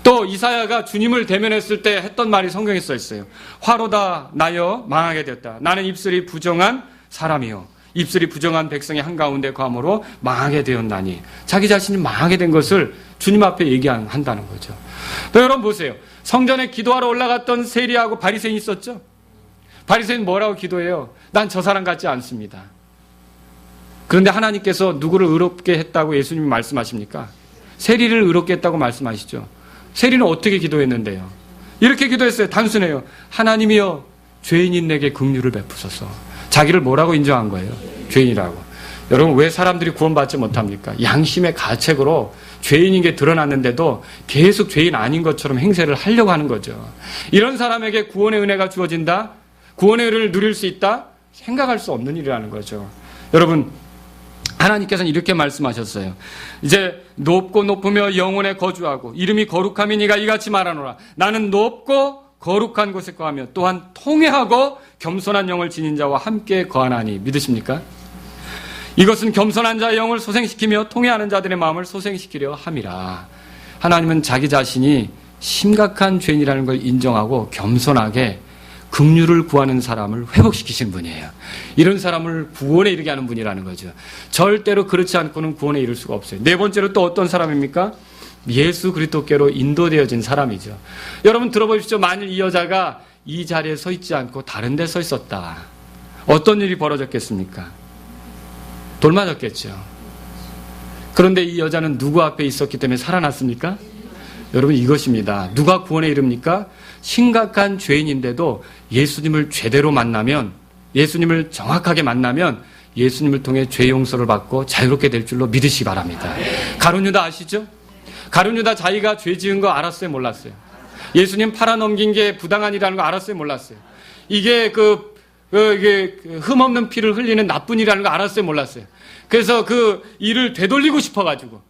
S1: 또 이사야가 주님을 대면했을 때 했던 말이 성경에 써 있어요. 화로다 나여 망하게 되었다. 나는 입술이 부정한 사람이요. 입술이 부정한 백성의 한가운데 거함으로 망하게 되었나니. 자기 자신이 망하게 된 것을 주님 앞에 얘기한다는 거죠. 또 여러분 보세요. 성전에 기도하러 올라갔던 세리하고 바리새인이 있었죠. 바리새인 뭐라고 기도해요? 난 저 사람 같지 않습니다. 그런데 하나님께서 누구를 의롭게 했다고 예수님이 말씀하십니까? 세리를 의롭게 했다고 말씀하시죠. 세리는 어떻게 기도했는데요? 이렇게 기도했어요. 단순해요. 하나님이여 죄인인 내게 긍휼을 베푸소서. 자기를 뭐라고 인정한 거예요? 죄인이라고. 여러분 왜 사람들이 구원받지 못합니까? 양심의 가책으로 죄인인 게 드러났는데도 계속 죄인 아닌 것처럼 행세를 하려고 하는 거죠. 이런 사람에게 구원의 은혜가 주어진다? 구원의 은혜를 누릴 수 있다? 생각할 수 없는 일이라는 거죠. 여러분 하나님께서는 이렇게 말씀하셨어요. 이제 높고 높으며 영원에 거주하고 이름이 거룩함이 니가 이같이 말하노라. 나는 높고 거룩한 곳에 거하며 또한 통회하고 겸손한 영을 지닌 자와 함께 거하나니. 믿으십니까? 이것은 겸손한 자의 영을 소생시키며 통회하는 자들의 마음을 소생시키려 함이라. 하나님은 자기 자신이 심각한 죄인이라는 걸 인정하고 겸손하게 긍휼을 구하는 사람을 회복시키신 분이에요. 이런 사람을 구원에 이르게 하는 분이라는 거죠. 절대로 그렇지 않고는 구원에 이를 수가 없어요. 네 번째로 또 어떤 사람입니까? 예수 그리스도께로 인도되어진 사람이죠. 여러분 들어보십시오. 만일 이 여자가 이 자리에 서 있지 않고 다른 데 서 있었다. 어떤 일이 벌어졌겠습니까? 돌 맞았겠죠. 그런데 이 여자는 누구 앞에 있었기 때문에 살아났습니까? 여러분 이것입니다. 누가 구원에 이릅니까? 심각한 죄인인데도 예수님을 제대로 만나면, 예수님을 정확하게 만나면 예수님을 통해 죄 용서를 받고 자유롭게 될 줄로 믿으시기 바랍니다. 가룟유다 아시죠? 가룟유다 자기가 죄 지은 거 알았어요? 몰랐어요? 예수님 팔아넘긴 게 부당한 일이라는 거 알았어요? 몰랐어요? 이게 이게 흠없는 피를 흘리는 나쁜 일이라는 거 알았어요? 몰랐어요? 그래서 그 일을 되돌리고 싶어가지고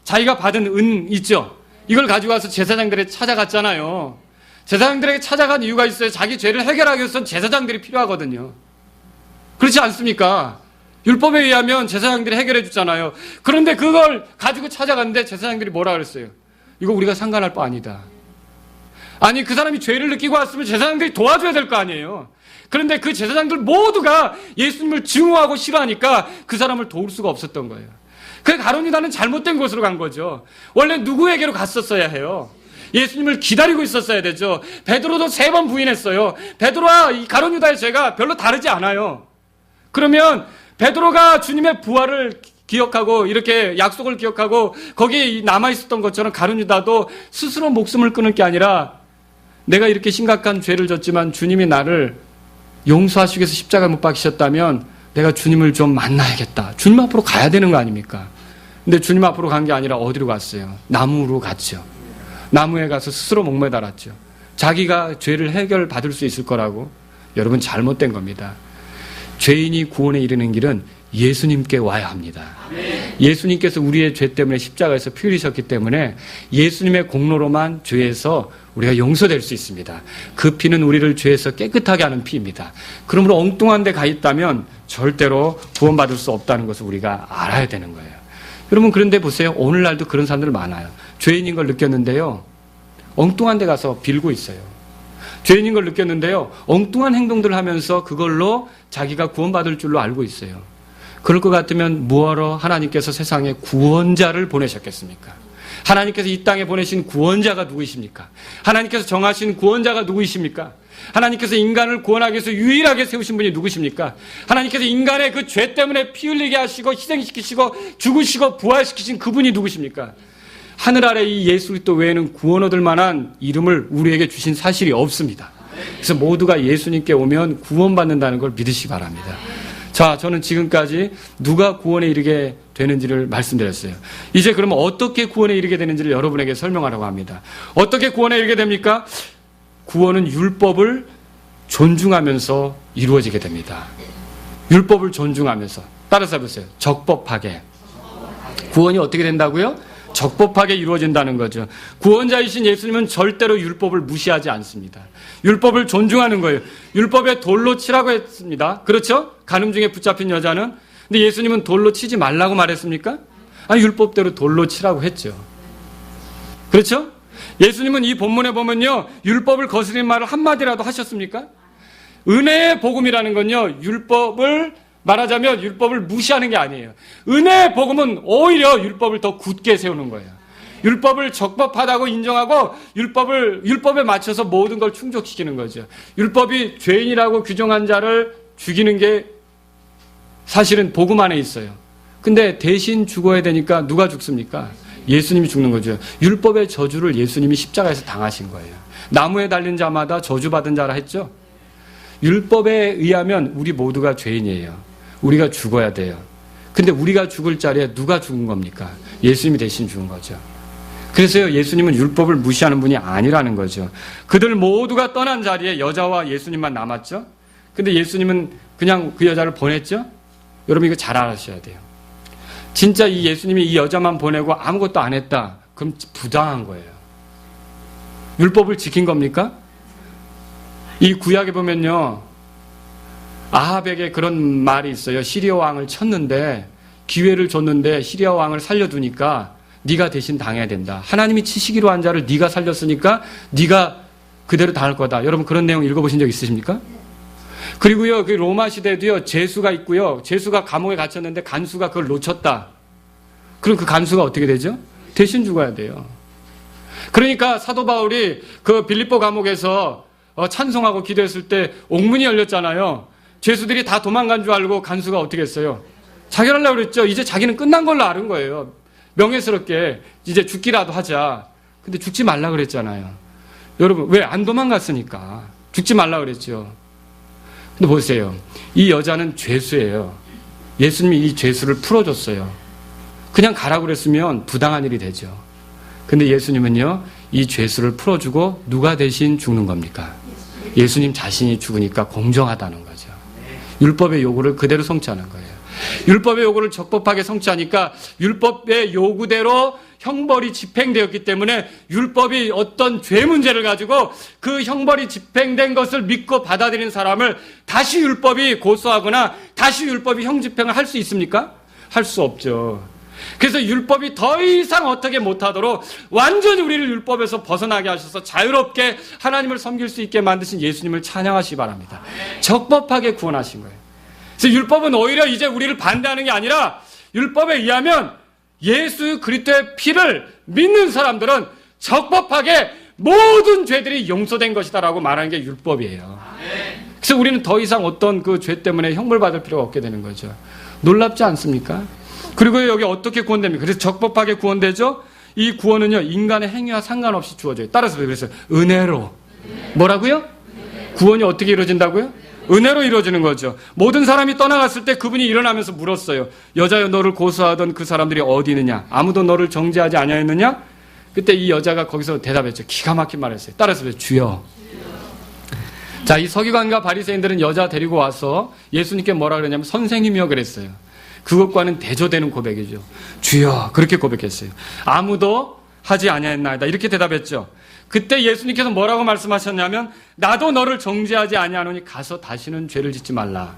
S1: 자기가 받은 은 있죠? 이걸 가지고 와서 제사장들에 찾아갔잖아요. 제사장들에게 찾아간 이유가 있어요. 자기 죄를 해결하기 위해서는 제사장들이 필요하거든요. 그렇지 않습니까? 율법에 의하면 제사장들이 해결해 주잖아요. 그런데 그걸 가지고 찾아갔는데 제사장들이 뭐라 그랬어요? 이거 우리가 상관할 바 아니다. 아니 그 사람이 죄를 느끼고 왔으면 제사장들이 도와줘야 될 거 아니에요. 그런데 그 제사장들 모두가 예수님을 증오하고 싫어하니까 그 사람을 도울 수가 없었던 거예요. 그 가룟유다는 잘못된 곳으로 간 거죠. 원래 누구에게로 갔었어야 해요? 예수님을 기다리고 있었어야 되죠. 베드로도 3번 부인했어요. 베드로와 이 가룟유다의 죄가 별로 다르지 않아요. 그러면 베드로가 주님의 부활을 기억하고 이렇게 약속을 기억하고 거기에 남아있었던 것처럼 가룟유다도 스스로 목숨을 끊을 게 아니라 내가 이렇게 심각한 죄를 졌지만 주님이 나를 용서하시기 위해서 십자가에 못 박히셨다면 내가 주님을 좀 만나야겠다. 주님 앞으로 가야 되는 거 아닙니까? 근데 주님 앞으로 간 게 아니라 어디로 갔어요? 나무로 갔죠. 나무에 가서 스스로 목매달았죠. 자기가 죄를 해결받을 수 있을 거라고. 여러분 잘못된 겁니다. 죄인이 구원에 이르는 길은 예수님께 와야 합니다. 예수님께서 우리의 죄 때문에 십자가에서 피 흘리셨기 때문에 예수님의 공로로만 죄에서 우리가 용서될 수 있습니다. 그 피는 우리를 죄에서 깨끗하게 하는 피입니다. 그러므로 엉뚱한 데 가 있다면 절대로 구원받을 수 없다는 것을 우리가 알아야 되는 거예요. 여러분 그런데 보세요. 오늘날도 그런 사람들 많아요. 죄인인 걸 느꼈는데요. 엉뚱한 데 가서 빌고 있어요. 죄인인 걸 느꼈는데요. 엉뚱한 행동들을 하면서 그걸로 자기가 구원받을 줄로 알고 있어요. 그럴 것 같으면 뭐하러 하나님께서 세상에 구원자를 보내셨겠습니까? 하나님께서 이 땅에 보내신 구원자가 누구이십니까? 하나님께서 정하신 구원자가 누구이십니까? 하나님께서 인간을 구원하기 위해서 유일하게 세우신 분이 누구십니까? 하나님께서 인간의 그 죄 때문에 피 흘리게 하시고 희생시키시고 죽으시고 부활시키신 그분이 누구십니까? 하늘 아래 이 예수 그리스도 외에는 구원 얻을 만한 이름을 우리에게 주신 사실이 없습니다. 그래서 모두가 예수님께 오면 구원받는다는 걸 믿으시기 바랍니다. 자, 저는 지금까지 누가 구원에 이르게 되는지를 말씀드렸어요. 이제 그러면 어떻게 구원에 이르게 되는지를 여러분에게 설명하려고 합니다. 어떻게 구원에 이르게 됩니까? 구원은 율법을 존중하면서 이루어지게 됩니다. 율법을 존중하면서. 따라서 해보세요. 적법하게. 구원이 어떻게 된다고요? 적법하게 이루어진다는 거죠. 구원자이신 예수님은 절대로 율법을 무시하지 않습니다. 율법을 존중하는 거예요. 율법에 돌로 치라고 했습니다. 그렇죠? 간음 중에 붙잡힌 여자는. 근데 예수님은 돌로 치지 말라고 말했습니까? 아니, 율법대로 돌로 치라고 했죠. 그렇죠? 예수님은 이 본문에 보면요, 율법을 거스린 말을 한마디라도 하셨습니까? 은혜의 복음이라는 건요, 율법을 말하자면 율법을 무시하는 게 아니에요. 은혜의 복음은 오히려 율법을 더 굳게 세우는 거예요. 율법을 적법하다고 인정하고 율법에 맞춰서 모든 걸 충족시키는 거죠. 율법이 죄인이라고 규정한 자를 죽이는 게 사실은 복음 안에 있어요. 근데 대신 죽어야 되니까 누가 죽습니까? 예수님이 죽는 거죠. 율법의 저주를 예수님이 십자가에서 당하신 거예요. 나무에 달린 자마다 저주받은 자라 했죠. 율법에 의하면 우리 모두가 죄인이에요. 우리가 죽어야 돼요. 근데 우리가 죽을 자리에 누가 죽은 겁니까? 예수님이 대신 죽은 거죠. 그래서요, 예수님은 율법을 무시하는 분이 아니라는 거죠. 그들 모두가 떠난 자리에 여자와 예수님만 남았죠. 근데 예수님은 그냥 그 여자를 보냈죠. 여러분 이거 잘 알아셔야 돼요. 진짜 이 예수님이 이 여자만 보내고 아무것도 안 했다. 그럼 부당한 거예요. 율법을 지킨 겁니까? 이 구약에 보면요, 아합에게 그런 말이 있어요. 시리아 왕을 쳤는데, 기회를 줬는데 시리아 왕을 살려두니까 네가 대신 당해야 된다. 하나님이 치시기로 한 자를 네가 살렸으니까 네가 그대로 당할 거다. 여러분 그런 내용 읽어보신 적 있으십니까? 그리고요, 그 로마 시대도요, 제수가 있고요, 제수가 감옥에 갇혔는데 간수가 그걸 놓쳤다. 그럼 그 간수가 어떻게 되죠? 대신 죽어야 돼요. 그러니까 사도 바울이 그 빌립보 감옥에서 찬송하고 기도했을 때 옥문이 열렸잖아요. 죄수들이 다 도망간 줄 알고 간수가 어떻게 했어요? 자결하려고 그랬죠. 이제 자기는 끝난 걸로 아는 거예요. 명예스럽게 이제 죽기라도 하자. 근데 죽지 말라 그랬잖아요. 여러분 왜 안 도망갔으니까 죽지 말라 그랬죠. 근데 보세요. 이 여자는 죄수예요. 예수님이 이 죄수를 풀어줬어요. 그냥 가라고 그랬으면 부당한 일이 되죠. 근데 예수님은요, 이 죄수를 풀어주고 누가 대신 죽는 겁니까? 예수님 자신이 죽으니까 공정하다는 거죠. 율법의 요구를 그대로 성취하는 거예요. 율법의 요구를 적법하게 성취하니까 율법의 요구대로 형벌이 집행되었기 때문에 율법이 어떤 죄 문제를 가지고 그 형벌이 집행된 것을 믿고 받아들인 사람을 다시 율법이 고소하거나 다시 율법이 형 집행을 할 수 있습니까? 할 수 없죠. 그래서 율법이 더 이상 어떻게 못하도록 완전히 우리를 율법에서 벗어나게 하셔서 자유롭게 하나님을 섬길 수 있게 만드신 예수님을 찬양하시기 바랍니다. 적법하게 구원하신 거예요. 그래서 율법은 오히려 이제 우리를 반대하는 게 아니라 율법에 의하면 예수 그리스도의 피를 믿는 사람들은 적법하게 모든 죄들이 용서된 것이다라고 말하는 게 율법이에요. 그래서 우리는 더 이상 어떤 그 죄 때문에 형벌받을 필요가 없게 되는 거죠. 놀랍지 않습니까? 그리고 여기 어떻게 구원됩니까? 그래서 적법하게 구원되죠? 이 구원은요, 인간의 행위와 상관없이 주어져요. 따라서 그래서 은혜로. 뭐라고요? 구원이 어떻게 이루어진다고요? 은혜로 이루어지는 거죠. 모든 사람이 떠나갔을 때 그분이 일어나면서 물었어요. 여자여, 너를 고소하던 그 사람들이 어디 있느냐? 아무도 너를 정죄하지 아니하였느냐? 그때 이 여자가 거기서 대답했죠. 기가 막힌 말을 했어요. 따라서 주여. 자, 이 서기관과 바리새인들은 여자 데리고 와서 예수님께 뭐라 그랬냐면 선생님이여 그랬어요. 그것과는 대조되는 고백이죠. 주여, 그렇게 고백했어요. 아무도 하지 아니하였나이다. 이렇게 대답했죠. 그때 예수님께서 뭐라고 말씀하셨냐면 나도 너를 정죄하지 아니하노니 가서 다시는 죄를 짓지 말라.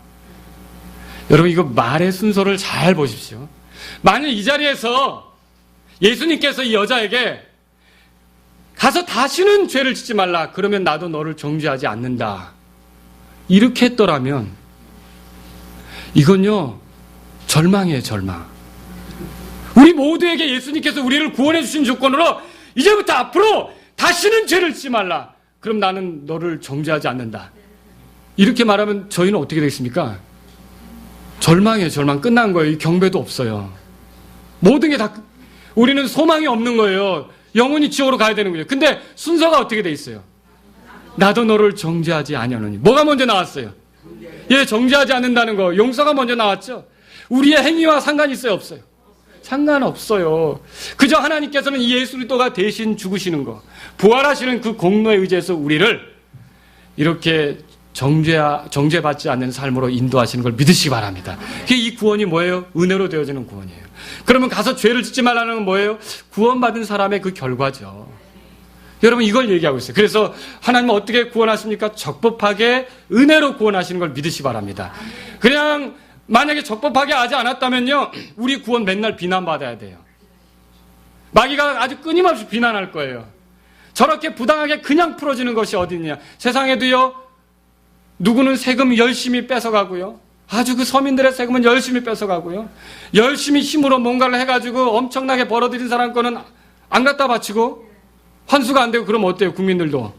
S1: 여러분 이거 말의 순서를 잘 보십시오. 만약 이 자리에서 예수님께서 이 여자에게 가서 다시는 죄를 짓지 말라. 그러면 나도 너를 정죄하지 않는다. 이렇게 했더라면 이건요, 절망이에요, 절망. 우리 모두에게 예수님께서 우리를 구원해 주신 조건으로 이제부터 앞으로 다시는 죄를 짓지 말라. 그럼 나는 너를 정죄하지 않는다. 이렇게 말하면 저희는 어떻게 되겠습니까? 절망이에요. 절망. 끝난 거예요. 경배도 없어요. 모든 게 다 우리는 소망이 없는 거예요. 영원히 지옥으로 가야 되는 거예요. 근데 순서가 어떻게 돼 있어요? 나도 너를 정죄하지 아니하노니. 뭐가 먼저 나왔어요? 예, 정죄하지 않는다는 거. 용서가 먼저 나왔죠. 우리의 행위와 상관이 있어요, 없어요? 상관없어요. 그저 하나님께서는 이 예수 그리스도가 대신 죽으시는 거, 부활하시는 그 공로에 의지해서 우리를 이렇게 정죄받지 않는 삶으로 인도하시는 걸 믿으시기 바랍니다. 이 구원이 뭐예요? 은혜로 되어지는 구원이에요. 그러면 가서 죄를 짓지 말라는 건 뭐예요? 구원받은 사람의 그 결과죠. 여러분, 이걸 얘기하고 있어요. 그래서 하나님은 어떻게 구원하십니까? 적법하게 은혜로 구원하시는 걸 믿으시기 바랍니다. 그냥 만약에 적법하게 하지 않았다면요, 우리 구원 맨날 비난받아야 돼요. 마귀가 아주 끊임없이 비난할 거예요. 저렇게 부당하게 그냥 풀어지는 것이 어디 있냐. 세상에도요, 누구는 세금 열심히 뺏어가고요, 아주 그 서민들의 세금은 열심히 뺏어가고요, 열심히 힘으로 뭔가를 해가지고 엄청나게 벌어들인 사람 거는 안 갖다 바치고 환수가 안 되고, 그러면 어때요? 국민들도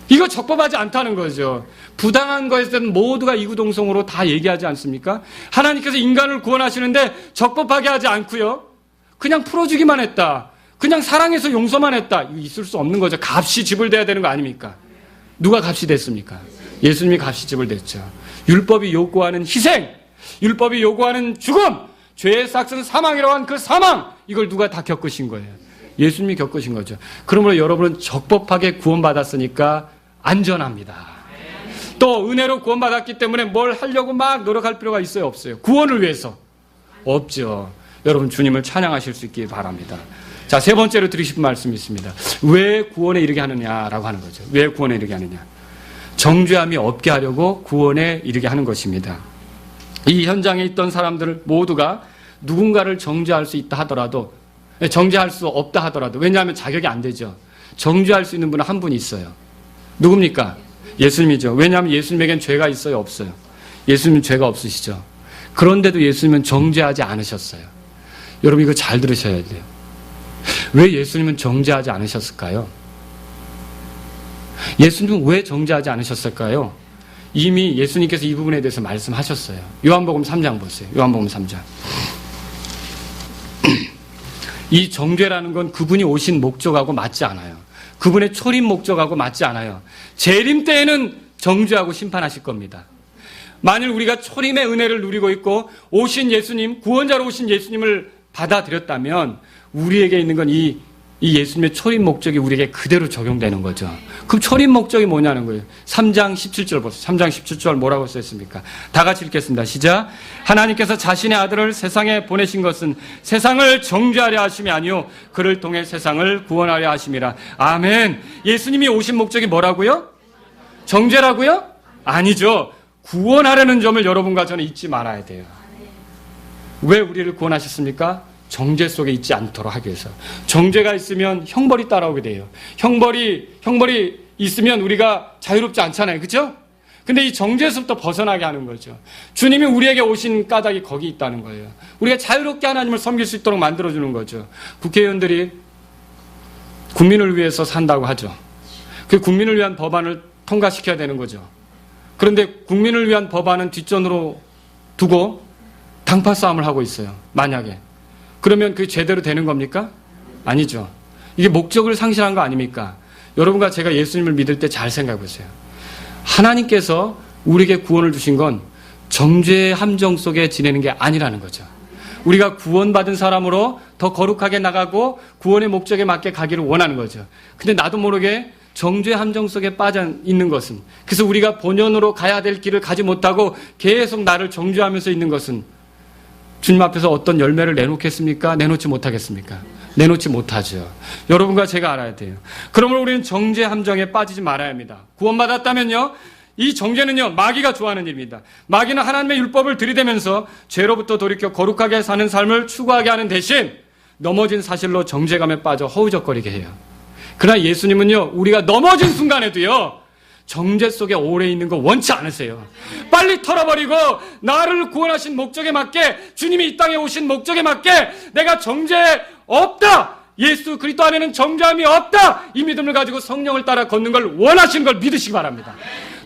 S1: 이거 적법하지 않다는 거죠. 부당한 것에 대해서는 모두가 이구동성으로 다 얘기하지 않습니까? 하나님께서 인간을 구원하시는데 적법하게 하지 않고요, 그냥 풀어주기만 했다, 그냥 사랑해서 용서만 했다, 이거 있을 수 없는 거죠. 값이 지불돼야 되는 거 아닙니까? 누가 값이 됐습니까? 예수님이 값이 지불됐죠. 율법이 요구하는 희생, 율법이 요구하는 죽음, 죄의 삭은 사망이라고 한 그 사망, 이걸 누가 다 겪으신 거예요? 예수님이 겪으신 거죠. 그러므로 여러분은 적법하게 구원받았으니까 안전합니다. 또 은혜로 구원받았기 때문에 뭘 하려고 막 노력할 필요가 있어요, 없어요? 구원을 위해서? 없죠. 여러분, 주님을 찬양하실 수 있기 바랍니다. 자, 세 번째로 드리고 싶은 말씀이 있습니다. 왜 구원에 이르게 하느냐라고 하는 거죠. 왜 구원에 이르게 하느냐? 정죄함이 없게 하려고 구원에 이르게 하는 것입니다. 이 현장에 있던 사람들 모두가 누군가를 정죄할 수 있다 하더라도, 정죄할 수 없다 하더라도, 왜냐하면 자격이 안 되죠. 정죄할 수 있는 분은 한 분 있어요. 누굽니까? 예수님이죠. 왜냐하면 예수님에겐 죄가 있어요, 없어요? 예수님은 죄가 없으시죠. 그런데도 예수님은 정죄하지 않으셨어요. 여러분, 이거 잘 들으셔야 돼요. 왜 예수님은 정죄하지 않으셨을까요? 예수님은 왜 정죄하지 않으셨을까요? 이미 예수님께서 이 부분에 대해서 말씀하셨어요. 요한복음 3장 보세요. 요한복음 3장. 이 정죄라는 건 그분이 오신 목적하고 맞지 않아요. 그분의 초림 목적하고 맞지 않아요. 재림 때에는 정죄하고 심판하실 겁니다. 만일 우리가 초림의 은혜를 누리고 있고 오신 예수님, 구원자로 오신 예수님을 받아들였다면 우리에게 있는 건 이 예수님의 초림 목적이 우리에게 그대로 적용되는 거죠. 그럼 초림 목적이 뭐냐는 거예요. 3장 17절 보세요. 3장 17절 뭐라고 써있습니까? 다 같이 읽겠습니다. 시작. 하나님께서 자신의 아들을 세상에 보내신 것은 세상을 정죄하려 하심이 아니요 그를 통해 세상을 구원하려 하심이라. 아멘. 예수님이 오신 목적이 뭐라고요? 정죄라고요? 아니죠. 구원하려는 점을 여러분과 저는 잊지 말아야 돼요. 왜 우리를 구원하셨습니까? 정죄 속에 있지 않도록 하기 위해서. 정죄가 있으면 형벌이 따라오게 돼요. 형벌이 있으면 우리가 자유롭지 않잖아요. 그렇죠? 근데 이 정죄에서부터 벗어나게 하는 거죠. 주님이 우리에게 오신 까닭이 거기 있다는 거예요. 우리가 자유롭게 하나님을 섬길 수 있도록 만들어주는 거죠. 국회의원들이 국민을 위해서 산다고 하죠. 그 국민을 위한 법안을 통과시켜야 되는 거죠. 그런데 국민을 위한 법안은 뒷전으로 두고 당파 싸움을 하고 있어요. 만약에. 그러면 그게 제대로 되는 겁니까? 아니죠. 이게 목적을 상실한 거 아닙니까? 여러분과 제가 예수님을 믿을 때 잘 생각해 보세요. 하나님께서 우리에게 구원을 주신 건 정죄의 함정 속에 지내는 게 아니라는 거죠. 우리가 구원받은 사람으로 더 거룩하게 나가고 구원의 목적에 맞게 가기를 원하는 거죠. 근데 나도 모르게 정죄의 함정 속에 빠져 있는 것은, 그래서 우리가 본연으로 가야 될 길을 가지 못하고 계속 나를 정죄하면서 있는 것은 주님 앞에서 어떤 열매를 내놓겠습니까? 내놓지 못하겠습니까? 내놓지 못하죠. 여러분과 제가 알아야 돼요. 그러므로 우리는 정죄 함정에 빠지지 말아야 합니다. 구원받았다면요, 이 정죄는요, 마귀가 좋아하는 일입니다. 마귀는 하나님의 율법을 들이대면서 죄로부터 돌이켜 거룩하게 사는 삶을 추구하게 하는 대신 넘어진 사실로 정죄감에 빠져 허우적거리게 해요. 그러나 예수님은요, 우리가 넘어진 순간에도요, 정죄 속에 오래 있는 거 원치 않으세요. 빨리 털어버리고 나를 구원하신 목적에 맞게, 주님이 이 땅에 오신 목적에 맞게 내가 정죄 없다, 예수 그리스도 안에는 정죄함이 없다. 이 믿음을 가지고 성령을 따라 걷는 걸 원하시는 걸 믿으시기 바랍니다.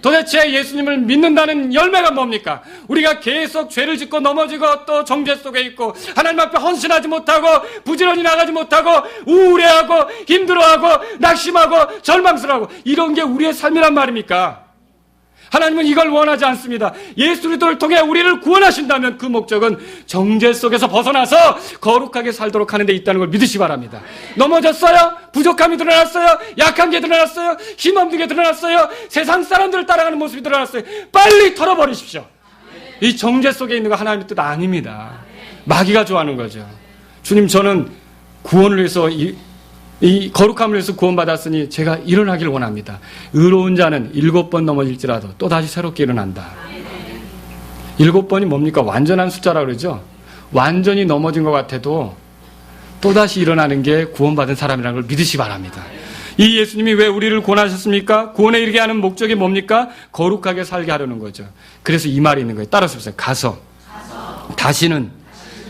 S1: 도대체 예수님을 믿는다는 열매가 뭡니까? 우리가 계속 죄를 짓고 넘어지고 또 정죄 속에 있고 하나님 앞에 헌신하지 못하고 부지런히 나가지 못하고 우울해하고 힘들어하고 낙심하고 절망스러워하고 이런 게 우리의 삶이란 말입니까? 하나님은 이걸 원하지 않습니다. 예수 그리스도를 통해 우리를 구원하신다면 그 목적은 정죄 속에서 벗어나서 거룩하게 살도록 하는 데 있다는 걸 믿으시기 바랍니다. 넘어졌어요? 부족함이 드러났어요? 약한 게 드러났어요? 힘없는 게 드러났어요? 세상 사람들을 따라가는 모습이 드러났어요? 빨리 털어버리십시오. 이 정죄 속에 있는 거 하나님의 뜻 아닙니다. 마귀가 좋아하는 거죠. 주님, 저는 구원을 위해서 이 거룩함을 위해서 구원받았으니 제가 일어나길 원합니다. 의로운 자는 7번 넘어질지라도 또다시 새롭게 일어난다. 7번이 뭡니까? 완전한 숫자라고 그러죠. 완전히 넘어진 것 같아도 또다시 일어나는 게 구원받은 사람이라는 걸 믿으시기 바랍니다. 이 예수님이 왜 우리를 구원하셨습니까? 구원에 이르게 하는 목적이 뭡니까? 거룩하게 살게 하려는 거죠. 그래서 이 말이 있는 거예요. 따라서 보세요. 가서 다시는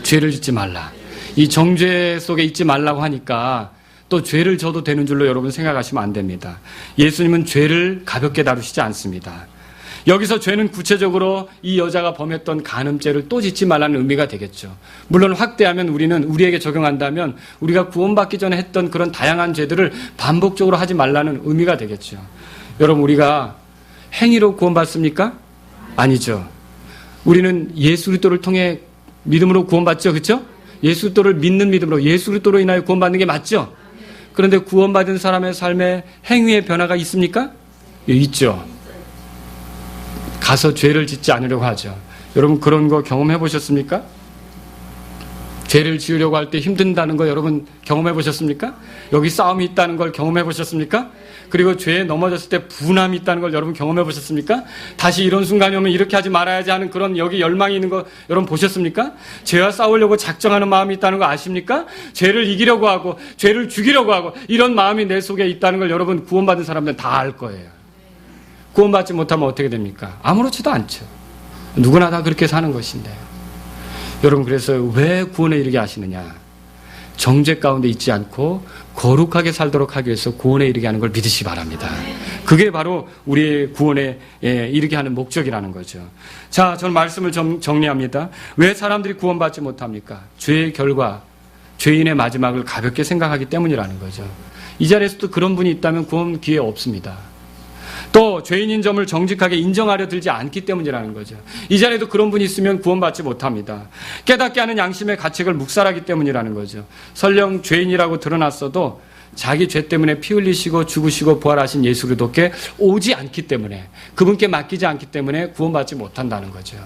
S1: 죄를 짓지 말라. 이 정죄 속에 있지 말라고 하니까 또 죄를 져도 되는 줄로 여러분 생각하시면 안 됩니다. 예수님은 죄를 가볍게 다루시지 않습니다. 여기서 죄는 구체적으로 이 여자가 범했던 간음죄를 또 짓지 말라는 의미가 되겠죠. 물론 확대하면 우리에게 적용한다면 우리가 구원받기 전에 했던 그런 다양한 죄들을 반복적으로 하지 말라는 의미가 되겠죠. 여러분, 우리가 행위로 구원받습니까? 아니죠. 우리는 예수 그리스도를 통해 믿음으로 구원받죠. 그렇죠? 예수 그리스도를 믿는 믿음으로 예수 그리스도로 인하여 구원받는 게 맞죠? 그런데 구원받은 사람의 삶에 행위의 변화가 있습니까? 예, 있죠. 가서 죄를 짓지 않으려고 하죠. 여러분, 그런 거 경험해 보셨습니까? 죄를 지으려고 할 때 힘든다는 거 여러분 경험해 보셨습니까? 여기 싸움이 있다는 걸 경험해 보셨습니까? 그리고 죄에 넘어졌을 때 분함이 있다는 걸 여러분 경험해 보셨습니까? 다시 이런 순간이 오면 이렇게 하지 말아야지 하는 그런 여기 열망이 있는 거 여러분 보셨습니까? 죄와 싸우려고 작정하는 마음이 있다는 거 아십니까? 죄를 이기려고 하고 죄를 죽이려고 하고 이런 마음이 내 속에 있다는 걸 여러분 구원받은 사람들은 다 알 거예요. 구원받지 못하면 어떻게 됩니까? 아무렇지도 않죠. 누구나 다 그렇게 사는 것인데. 여러분, 그래서 왜 구원에 이르게 하시느냐? 정죄 가운데 있지 않고 거룩하게 살도록 하기 위해서 구원에 이르게 하는 걸 믿으시기 바랍니다. 그게 바로 우리의 구원에 이르게 하는 목적이라는 거죠. 자, 저는 말씀을 정리합니다. 왜 사람들이 구원받지 못합니까? 죄의 결과, 죄인의 마지막을 가볍게 생각하기 때문이라는 거죠. 이 자리에서도 그런 분이 있다면 구원 기회 없습니다. 또 죄인인 점을 정직하게 인정하려 들지 않기 때문이라는 거죠. 이 자리에도 그런 분이 있으면 구원받지 못합니다. 깨닫게 하는 양심의 가책을 묵살하기 때문이라는 거죠. 설령 죄인이라고 드러났어도 자기 죄 때문에 피 흘리시고 죽으시고 부활하신 예수 그리스도께 오지 않기 때문에, 그분께 맡기지 않기 때문에 구원받지 못한다는 거죠.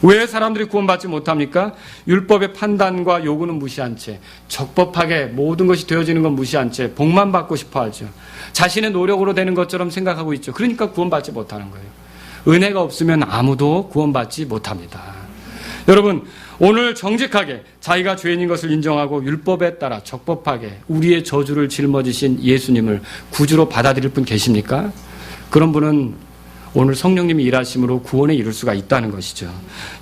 S1: 왜 사람들이 구원받지 못합니까? 율법의 판단과 요구는 무시한 채, 적법하게 모든 것이 되어지는 건 무시한 채 복만 받고 싶어 하죠. 자신의 노력으로 되는 것처럼 생각하고 있죠. 그러니까 구원받지 못하는 거예요. 은혜가 없으면 아무도 구원받지 못합니다. 여러분, 오늘 정직하게 자기가 죄인인 것을 인정하고 율법에 따라 적법하게 우리의 저주를 짊어지신 예수님을 구주로 받아들일 분 계십니까? 그런 분은 오늘 성령님이 일하심으로 구원에 이룰 수가 있다는 것이죠.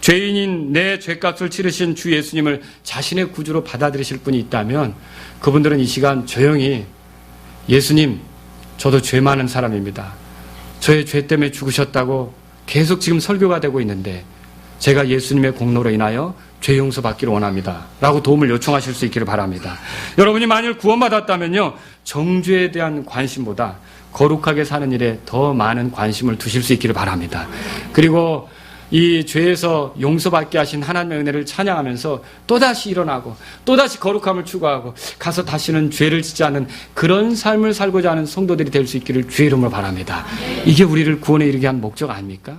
S1: 죄인인 내 죄값을 치르신 주 예수님을 자신의 구주로 받아들이실 분이 있다면 그분들은 이 시간 조용히 예수님, 저도 죄 많은 사람입니다. 저의 죄 때문에 죽으셨다고 계속 지금 설교가 되고 있는데 제가 예수님의 공로로 인하여 죄 용서받기를 원합니다. 라고 도움을 요청하실 수 있기를 바랍니다. 여러분이 만일 구원받았다면요, 정죄에 대한 관심보다 거룩하게 사는 일에 더 많은 관심을 두실 수 있기를 바랍니다. 그리고 이 죄에서 용서받게 하신 하나님의 은혜를 찬양하면서 또다시 일어나고 또다시 거룩함을 추구하고 가서 다시는 죄를 짓지 않는 그런 삶을 살고자 하는 성도들이 될 수 있기를 주의 이름으로 바랍니다. 이게 우리를 구원에 이르게 한 목적 아닙니까?